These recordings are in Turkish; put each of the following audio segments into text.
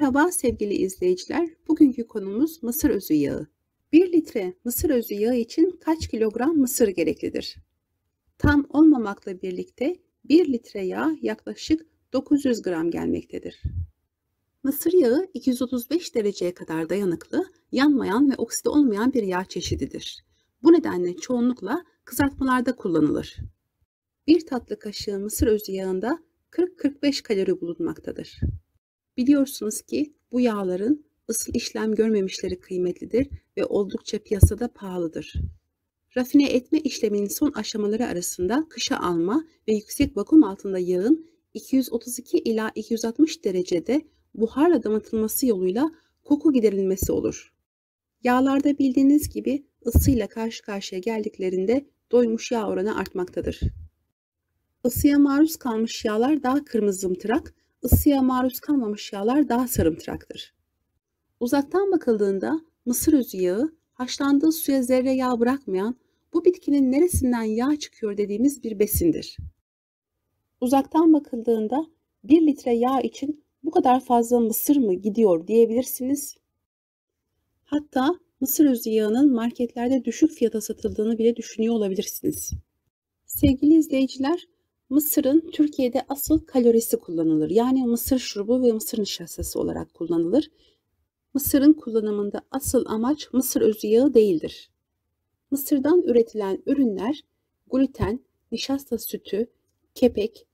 Merhaba sevgili izleyiciler. Bugünkü konumuz mısır özü yağı. 1 litre mısır özü yağı için kaç kilogram mısır gereklidir? Tam olmamakla birlikte 1 litre yağ yaklaşık 900 gram gelmektedir. Mısır yağı 235 dereceye kadar dayanıklı, yanmayan ve okside olmayan bir yağ çeşididir. Bu nedenle çoğunlukla kızartmalarda kullanılır. 1 tatlı kaşığı mısır özü yağında 40-45 kalori bulunmaktadır. Biliyorsunuz ki bu yağların ısıl işlem görmemişleri kıymetlidir ve oldukça piyasada pahalıdır. Rafine etme işleminin son aşamaları arasında kışa alma ve yüksek vakum altında yağın 232 ila 260 derecede buharla damıtılması yoluyla koku giderilmesi olur. Yağlarda bildiğiniz gibi ısıyla karşı karşıya geldiklerinde doymuş yağ oranı artmaktadır. Isıya maruz kalmış yağlar daha kırmızımtırak, ısıya maruz kalmamış yağlar daha sarımtıraktır. Uzaktan bakıldığında mısır özü yağı, haşlandığı suya zerre yağ bırakmayan, bu bitkinin neresinden yağ çıkıyor dediğimiz bir besindir. Uzaktan bakıldığında 1 litre yağ için bu kadar fazla mısır mı gidiyor diyebilirsiniz. Hatta mısır özü yağının marketlerde düşük fiyata satıldığını bile düşünüyor olabilirsiniz. Sevgili izleyiciler, mısırın Türkiye'de asıl kalorisi kullanılır. Yani mısır şurubu ve mısır nişastası olarak kullanılır. Mısırın kullanımında asıl amaç mısır özü yağı değildir. Mısırdan üretilen ürünler gluten, nişasta sütü, kepek,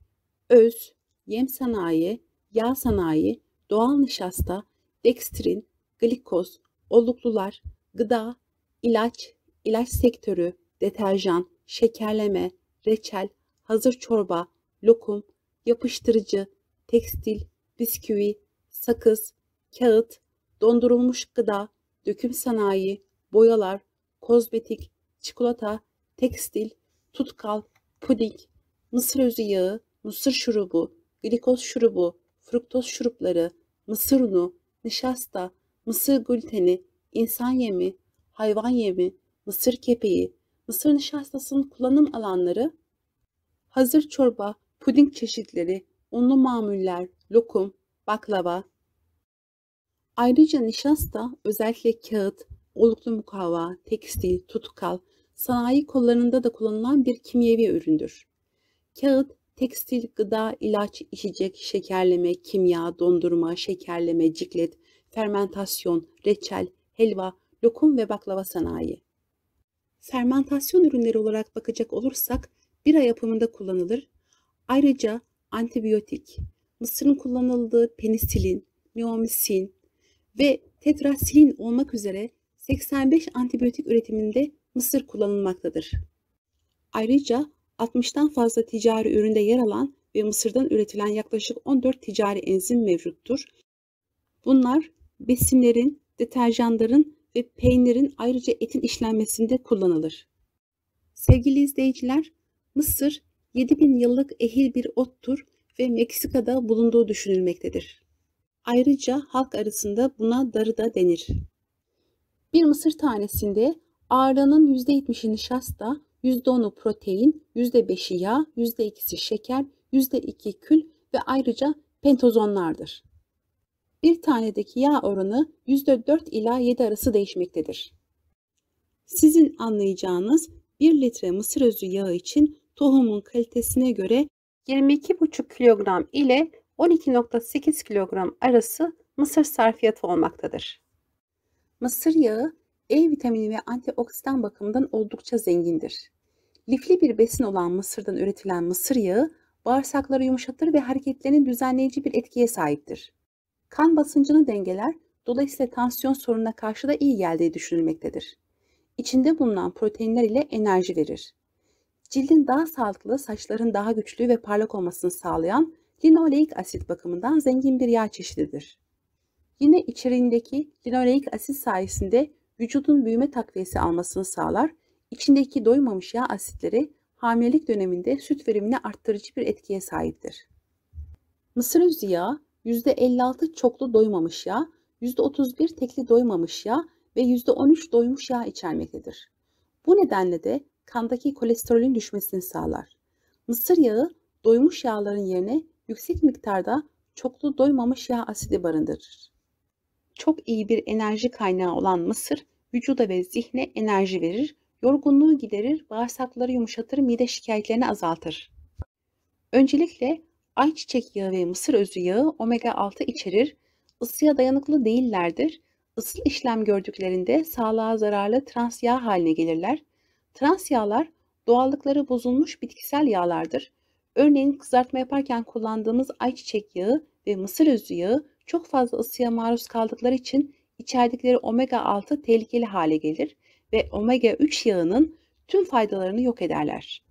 öz, yem sanayi, yağ sanayi, doğal nişasta, dekstrin, glikoz, oluklular, gıda, ilaç sektörü, deterjan, şekerleme, reçel, hazır çorba, lokum, yapıştırıcı, tekstil, bisküvi, sakız, kağıt, dondurulmuş gıda, döküm sanayi, boyalar, kozmetik, çikolata, tekstil, tutkal, puding, mısır özü yağı, mısır şurubu, glikoz şurubu, fruktoz şurupları, mısır unu, nişasta, mısır gluteni, insan yemi, hayvan yemi, mısır kepeği, mısır nişastasının kullanım alanları, hazır çorba, puding çeşitleri, unlu mamuller, lokum, baklava. Ayrıca nişasta özellikle kağıt, oluklu mukavva, tekstil, tutkal, sanayi kollarında da kullanılan bir kimyevi üründür. Kağıt, tekstil, gıda, ilaç, içecek, şekerleme, kimya, dondurma, şekerleme, ciklet, fermentasyon, reçel, helva, lokum ve baklava sanayi. Fermentasyon ürünleri olarak bakacak olursak bira yapımında kullanılır. Ayrıca antibiyotik, mısırın kullanıldığı penisilin, neomisin ve tetrasilin olmak üzere 85 antibiyotik üretiminde mısır kullanılmaktadır. Ayrıca 60'tan fazla ticari üründe yer alan ve mısırdan üretilen yaklaşık 14 ticari enzim mevcuttur. Bunlar besinlerin, deterjanların ve peynirin ayrıca etin işlenmesinde kullanılır. Sevgili izleyiciler, mısır 7000 yıllık ehil bir ottur ve Meksika'da bulunduğu düşünülmektedir. Ayrıca halk arasında buna darı da denir. Bir mısır tanesinde ağırlığının %70'i nişasta, %10'u protein, %5'i yağ, %2'si şeker, %2 kül ve ayrıca pentozonlardır. Bir tanedeki yağ oranı %4 ila 7 arası değişmektedir. Sizin anlayacağınız 1 litre mısır özü yağı için tohumun kalitesine göre 22,5 kilogram ile 12,8 kilogram arası mısır sarfiyatı olmaktadır. Mısır yağı E vitamini ve antioksidan bakımından oldukça zengindir. Lifli bir besin olan mısırdan üretilen mısır yağı bağırsakları yumuşatır ve hareketlerini düzenleyici bir etkiye sahiptir. Kan basıncını dengeler, dolayısıyla tansiyon sorununa karşı da iyi geldiği düşünülmektedir. İçinde bulunan proteinler ile enerji verir. Cildin daha sağlıklı, saçların daha güçlü ve parlak olmasını sağlayan linoleik asit bakımından zengin bir yağ çeşididir. Yine içeriğindeki linoleik asit sayesinde vücudun büyüme takviyesi almasını sağlar, içindeki doymamış yağ asitleri hamilelik döneminde süt verimini arttırıcı bir etkiye sahiptir. Mısır özü yağı %56 çoklu doymamış yağ, %31 tekli doymamış yağ ve %13 doymuş yağ içermektedir. Bu nedenle de kandaki kolesterolün düşmesini sağlar. Mısır yağı doymuş yağların yerine yüksek miktarda çoklu doymamış yağ asidi barındırır. Çok iyi bir enerji kaynağı olan mısır, vücuda ve zihne enerji verir, yorgunluğu giderir, bağırsakları yumuşatır, mide şikayetlerini azaltır. Öncelikle ayçiçek yağı ve mısır özü yağı omega 6 içerir, ısıya dayanıklı değillerdir. Isıl işlem gördüklerinde sağlığa zararlı trans yağ haline gelirler. Trans yağlar doğallıkları bozulmuş bitkisel yağlardır. Örneğin kızartma yaparken kullandığımız ayçiçek yağı ve mısır özü yağı çok fazla ısıya maruz kaldıkları için içerdikleri omega 6 tehlikeli hale gelir ve omega 3 yağının tüm faydalarını yok ederler.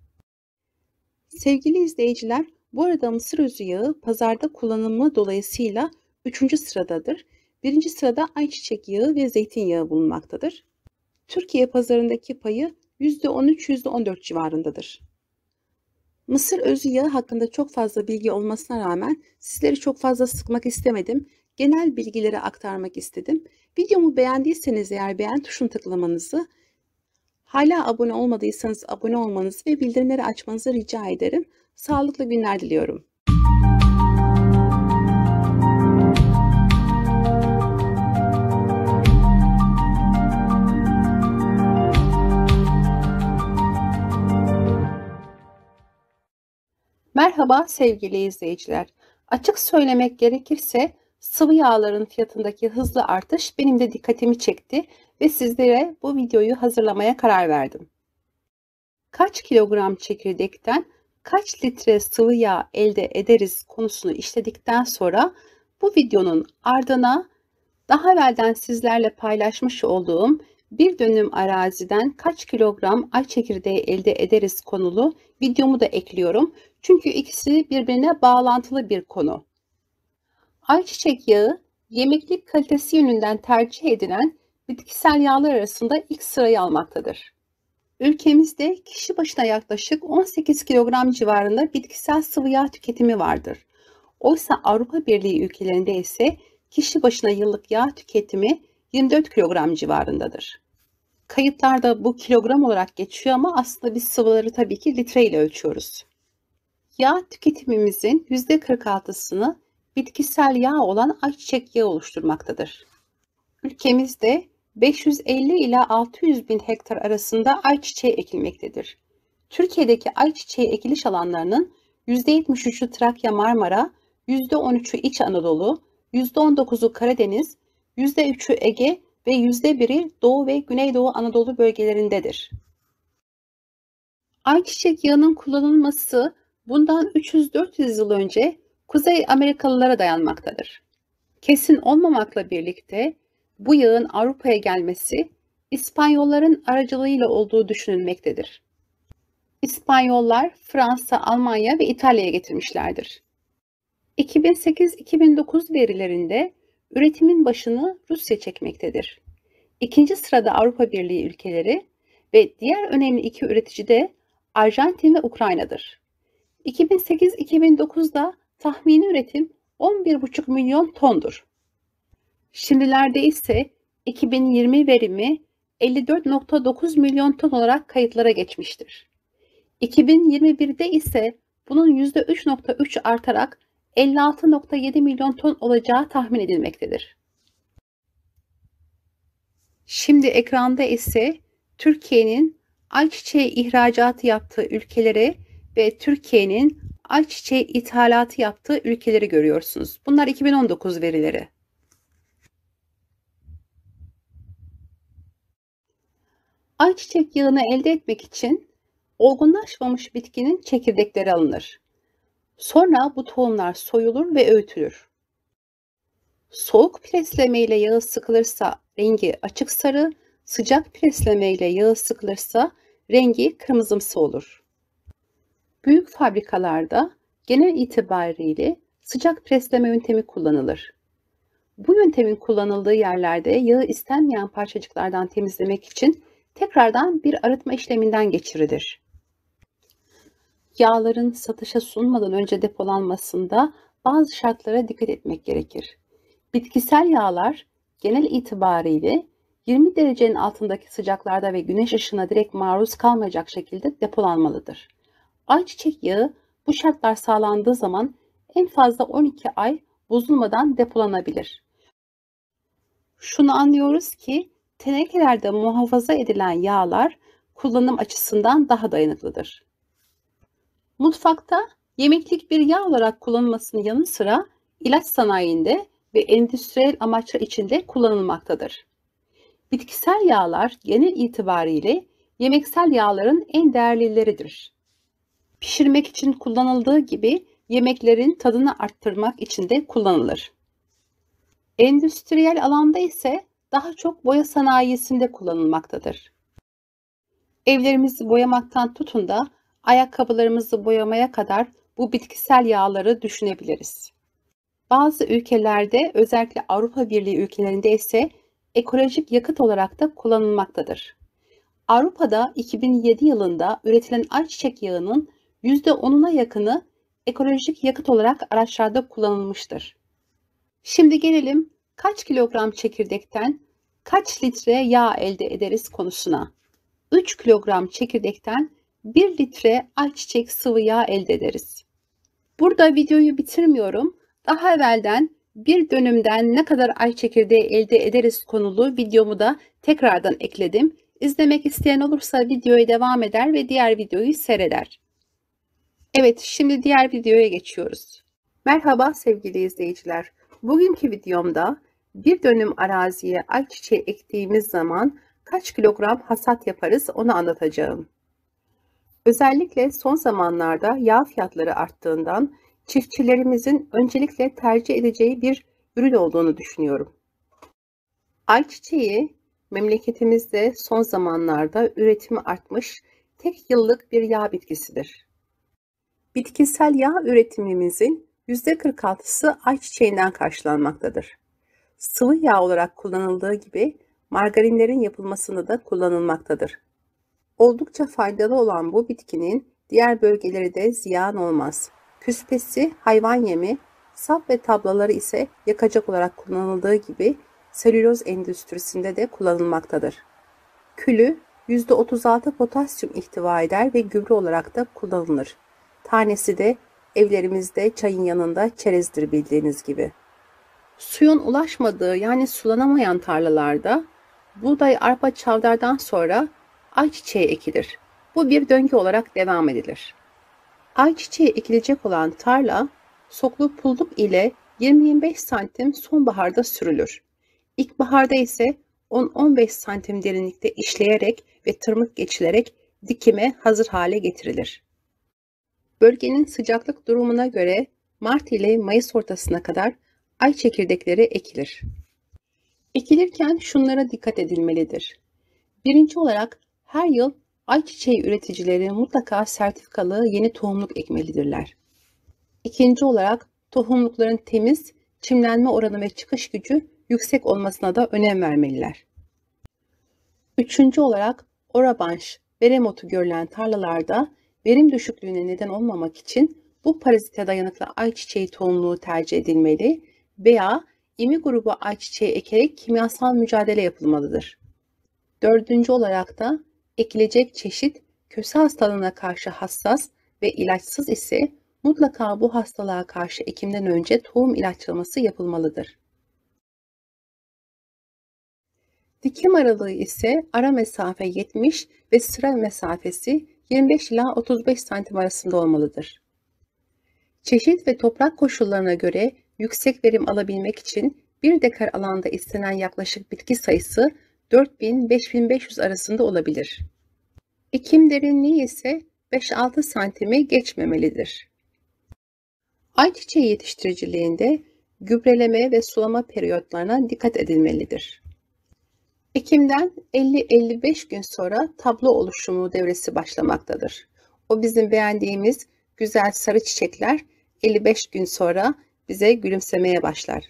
Sevgili izleyiciler, bu arada mısır özü yağı pazarda kullanımı dolayısıyla 3. sıradadır. 1. sırada ayçiçek yağı ve zeytinyağı bulunmaktadır. Türkiye pazarındaki payı %13-14 civarındadır. Mısır özü yağı hakkında çok fazla bilgi olmasına rağmen sizleri çok fazla sıkmak istemedim. Genel bilgileri aktarmak istedim. Videomu beğendiyseniz eğer beğen tuşunu tıklamanızı, hala abone olmadıysanız abone olmanızı ve bildirimleri açmanızı rica ederim. Sağlıklı günler diliyorum. Merhaba sevgili izleyiciler. Açık söylemek gerekirse sıvı yağların fiyatındaki hızlı artış benim de dikkatimi çekti ve sizlere bu videoyu hazırlamaya karar verdim. Kaç kilogram çekirdekten kaç litre sıvı yağ elde ederiz konusunu işledikten sonra bu videonun ardına daha evvelden sizlerle paylaşmış olduğum bir dönüm araziden kaç kilogram ay çekirdeği elde ederiz konulu videomu da ekliyorum. Çünkü ikisi birbirine bağlantılı bir konu. Ayçiçek yağı yemeklik kalitesi yönünden tercih edilen bitkisel yağlar arasında ilk sırayı almaktadır. Ülkemizde kişi başına yaklaşık 18 kilogram civarında bitkisel sıvı yağ tüketimi vardır. Oysa Avrupa Birliği ülkelerinde ise kişi başına yıllık yağ tüketimi 24 kilogram civarındadır. Kayıtlarda bu kilogram olarak geçiyor ama aslında biz sıvıları tabii ki litre ile ölçüyoruz. Yağ tüketimimizin %46'sını bitkisel yağ olan ayçiçek yağı oluşturmaktadır. Ülkemizde 550 ila 600 bin hektar arasında ayçiçeği ekilmektedir. Türkiye'deki ayçiçeği ekiliş alanlarının %73'ü Trakya Marmara, %13'ü İç Anadolu, %19'u Karadeniz, %3'ü Ege ve %1'i Doğu ve Güneydoğu Anadolu bölgelerindedir. Ayçiçek yağının kullanılması bundan 300-400 yıl önce Kuzey Amerikalılara dayanmaktadır. Kesin olmamakla birlikte bu yağın Avrupa'ya gelmesi İspanyolların aracılığıyla olduğu düşünülmektedir. İspanyollar Fransa, Almanya ve İtalya'ya getirmişlerdir. 2008-2009 verilerinde üretimin başını Rusya çekmektedir. İkinci sırada Avrupa Birliği ülkeleri ve diğer önemli iki üretici de Arjantin ve Ukrayna'dır. 2008-2009'da tahmini üretim 11,5 milyon tondur. Şimdilerde ise 2020 verimi 54,9 milyon ton olarak kayıtlara geçmiştir. 2021'de ise bunun %3,3 artarak 56,7 milyon ton olacağı tahmin edilmektedir. Şimdi ekranda ise Türkiye'nin ayçiçeği ihracatı yaptığı ülkeleri ve Türkiye'nin ayçiçeği ithalatı yaptığı ülkeleri görüyorsunuz. Bunlar 2019 verileri. Ayçiçek yağını elde etmek için olgunlaşmamış bitkinin çekirdekleri alınır. Sonra bu tohumlar soyulur ve öğütülür. Soğuk presleme ile yağı sıkılırsa rengi açık sarı, sıcak presleme ile yağı sıkılırsa rengi kırmızımsı olur. Büyük fabrikalarda genel itibariyle sıcak presleme yöntemi kullanılır. Bu yöntemin kullanıldığı yerlerde yağı istenmeyen parçacıklardan temizlemek için tekrardan bir arıtma işleminden geçirilir. Yağların satışa sunmadan önce depolanmasında bazı şartlara dikkat etmek gerekir. Bitkisel yağlar genel itibariyle 20 derecenin altındaki sıcaklarda ve güneş ışığına direkt maruz kalmayacak şekilde depolanmalıdır. Ayçiçek yağı bu şartlar sağlandığı zaman en fazla 12 ay bozulmadan depolanabilir. Şunu anlıyoruz ki tenekelerde muhafaza edilen yağlar kullanım açısından daha dayanıklıdır. Mutfakta yemeklik bir yağ olarak kullanılmasının yanı sıra ilaç sanayinde ve endüstriyel amaçlar için de kullanılmaktadır. Bitkisel yağlar genel itibariyle yemeksel yağların en değerlileridir. Pişirmek için kullanıldığı gibi yemeklerin tadını arttırmak için de kullanılır. Endüstriyel alanda ise daha çok boya sanayisinde kullanılmaktadır. Evlerimizi boyamaktan tutun da ayakkabılarımızı boyamaya kadar bu bitkisel yağları düşünebiliriz. Bazı ülkelerde, özellikle Avrupa Birliği ülkelerinde ise ekolojik yakıt olarak da kullanılmaktadır. Avrupa'da 2007 yılında üretilen ayçiçek yağının %10'una yakını ekolojik yakıt olarak araçlarda kullanılmıştır. Şimdi gelelim kaç kilogram çekirdekten kaç litre yağ elde ederiz konusuna. 3 kilogram çekirdekten 1 litre ayçiçek sıvı yağ elde ederiz. Burada videoyu bitirmiyorum. Daha evvelden bir dönümden ne kadar ay çekirdeği elde ederiz konulu videomu da tekrardan ekledim. İzlemek isteyen olursa videoya devam eder ve diğer videoyu seyreder. Evet, şimdi diğer videoya geçiyoruz. Merhaba sevgili izleyiciler. Bugünkü videomda bir dönüm araziye ayçiçeği ektiğimiz zaman kaç kilogram hasat yaparız onu anlatacağım. Özellikle son zamanlarda yağ fiyatları arttığından çiftçilerimizin öncelikle tercih edeceği bir ürün olduğunu düşünüyorum. Ayçiçeği memleketimizde son zamanlarda üretimi artmış tek yıllık bir yağ bitkisidir. Bitkisel yağ üretimimizin %46'sı ayçiçeğinden karşılanmaktadır. Sıvı yağ olarak kullanıldığı gibi margarinlerin yapılmasında da kullanılmaktadır. Oldukça faydalı olan bu bitkinin diğer bölgeleri de ziyan olmaz. Küspesi hayvan yemi, sap ve tablaları ise yakacak olarak kullanıldığı gibi selüloz endüstrisinde de kullanılmaktadır. Külü %36 potasyum ihtiva eder ve gübre olarak da kullanılır. Tanesi de evlerimizde çayın yanında çerezdir bildiğiniz gibi. Suyun ulaşmadığı yani sulanamayan tarlalarda buğday, arpa, çavdardan sonra ayçiçeği ekilir. Bu bir döngü olarak devam edilir. Ayçiçeği ekilecek olan tarla soklu pulluk ile 20-25 santim sonbaharda sürülür. İlkbaharda ise 10-15 santim derinlikte işleyerek ve tırmık geçilerek dikime hazır hale getirilir. Bölgenin sıcaklık durumuna göre Mart ile Mayıs ortasına kadar ay çekirdekleri ekilir. Ekilirken şunlara dikkat edilmelidir. Birinci olarak her yıl ayçiçeği üreticileri mutlaka sertifikalı yeni tohumluk ekmelidirler. İkinci olarak tohumlukların temiz, çimlenme oranı ve çıkış gücü yüksek olmasına da önem vermeliler. Üçüncü olarak orabanş, beremotu görülen tarlalarda verim düşüklüğüne neden olmamak için bu parazite dayanıklı ayçiçeği tohumluğu tercih edilmeli veya imi grubu ayçiçeği ekerek kimyasal mücadele yapılmalıdır. Dördüncü olarak da ekilecek çeşit köse hastalığına karşı hassas ve ilaçsız ise mutlaka bu hastalığa karşı ekimden önce tohum ilaçlaması yapılmalıdır. Dikim aralığı ise ara mesafe 70 ve sıra mesafesi 25 ila 35 santim arasında olmalıdır. Çeşit ve toprak koşullarına göre yüksek verim alabilmek için 1 dekar alanda istenen yaklaşık bitki sayısı 4000-5500 arasında olabilir. Ekim derinliği ise 5-6 santimi geçmemelidir. Ayçiçeği yetiştiriciliğinde gübreleme ve sulama periyotlarına dikkat edilmelidir. Ekimden 50-55 gün sonra tablo oluşumu devresi başlamaktadır. O bizim beğendiğimiz güzel sarı çiçekler 55 gün sonra bize gülümsemeye başlar.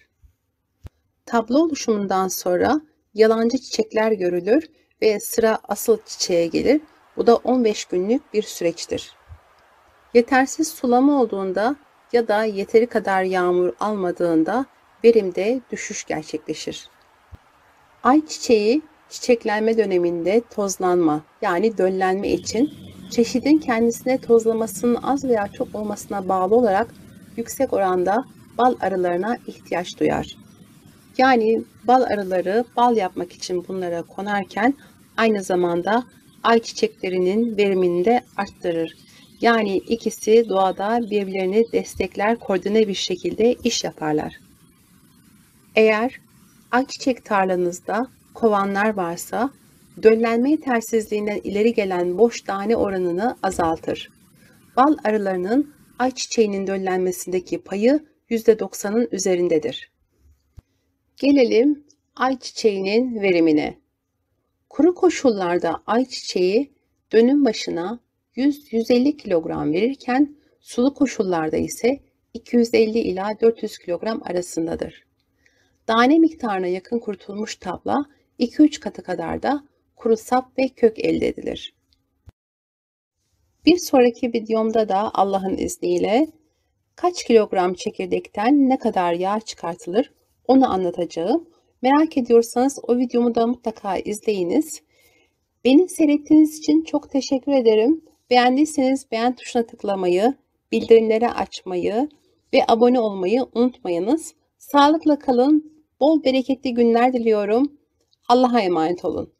Tablo oluşumundan sonra yalancı çiçekler görülür ve sıra asıl çiçeğe gelir. Bu da 15 günlük bir süreçtir. Yetersiz sulama olduğunda ya da yeteri kadar yağmur almadığında verimde düşüş gerçekleşir. Ayçiçeği çiçeklenme döneminde tozlanma yani döllenme için çeşidin kendisine tozlamasının az veya çok olmasına bağlı olarak yüksek oranda bal arılarına ihtiyaç duyar. Yani bal arıları bal yapmak için bunlara konarken aynı zamanda ayçiçeklerinin verimini de arttırır. Yani ikisi doğada birbirlerini destekler, koordine bir şekilde iş yaparlar. Eğer ayçiçek tarlanızda kovanlar varsa, döllenme yetersizliğinden ileri gelen boş tane oranını azaltır. Bal arılarının ayçiçeğinin döllenmesindeki payı %90'ın üzerindedir. Gelelim ayçiçeğinin verimine. Kuru koşullarda ayçiçeği dönüm başına 100-150 kilogram verirken sulu koşullarda ise 250 ila 400 kilogram arasındadır. Tane miktarına yakın kurutulmuş tabla 2-3 katı kadar da kuru sap ve kök elde edilir. Bir sonraki videomda da Allah'ın izniyle kaç kilogram çekirdekten ne kadar yağ çıkartılır onu anlatacağım. Merak ediyorsanız o videomu da mutlaka izleyiniz. Beni seyrettiğiniz için çok teşekkür ederim. Beğendiyseniz beğen tuşuna tıklamayı, bildirimleri açmayı ve abone olmayı unutmayınız. Sağlıkla kalın, bol bereketli günler diliyorum. Allah'a emanet olun.